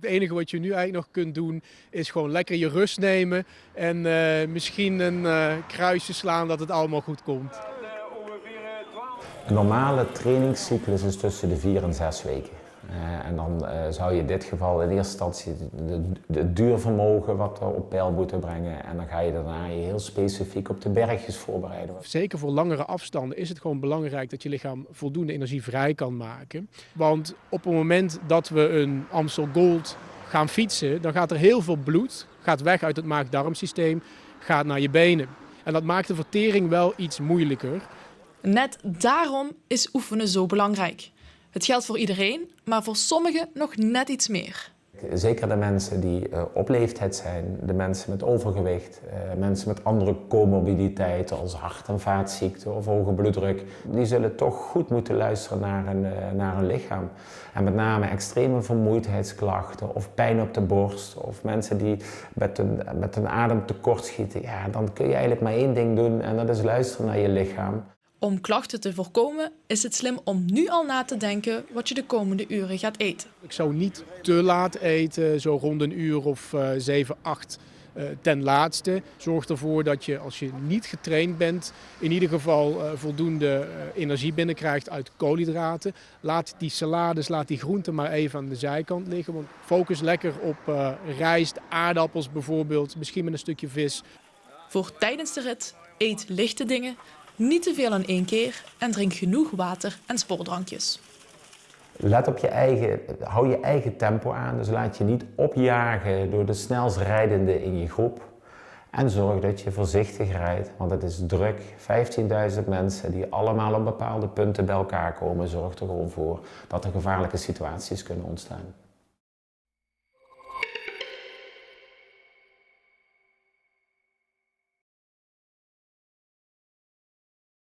Het enige wat je nu eigenlijk nog kunt doen is gewoon lekker je rust nemen en misschien een kruisje slaan dat het allemaal goed komt. Een normale trainingscyclus is tussen de 4 en 6 weken. En dan zou je in dit geval in eerste instantie het duurvermogen wat we op peil moeten brengen. En dan ga je daarna je heel specifiek op de bergjes voorbereiden. Zeker voor langere afstanden is het gewoon belangrijk dat je lichaam voldoende energie vrij kan maken. Want op het moment dat we een Amstel Gold gaan fietsen, dan gaat er heel veel bloed, gaat weg uit het maag-darmsysteem, gaat naar je benen. En dat maakt de vertering wel iets moeilijker. Net daarom is oefenen zo belangrijk. Het geldt voor iedereen, maar voor sommigen nog net iets meer. Zeker de mensen die op leeftijd zijn, de mensen met overgewicht, mensen met andere comorbiditeiten als hart- en vaatziekten of hoge bloeddruk, die zullen toch goed moeten luisteren naar hun lichaam. En met name extreme vermoeidheidsklachten of pijn op de borst of mensen die met een ademtekort schieten, ja, dan kun je eigenlijk maar één ding doen en dat is luisteren naar je lichaam. Om klachten te voorkomen is het slim om nu al na te denken wat je de komende uren gaat eten. Ik zou niet te laat eten, zo rond een uur of 7, 8 ten laatste. Zorg ervoor dat je, als je niet getraind bent, in ieder geval voldoende energie binnenkrijgt uit koolhydraten. Laat die salades, laat die groenten maar even aan de zijkant liggen. Want focus lekker op rijst, aardappels bijvoorbeeld, misschien met een stukje vis. Voor tijdens de rit eet lichte dingen, niet te veel in één keer en drink genoeg water en sportdrankjes. Let op hou je eigen tempo aan, dus laat je niet opjagen door de snelst rijdende in je groep. En zorg dat je voorzichtig rijdt, want het is druk. 15.000 mensen die allemaal op bepaalde punten bij elkaar komen, zorgt er gewoon voor dat er gevaarlijke situaties kunnen ontstaan.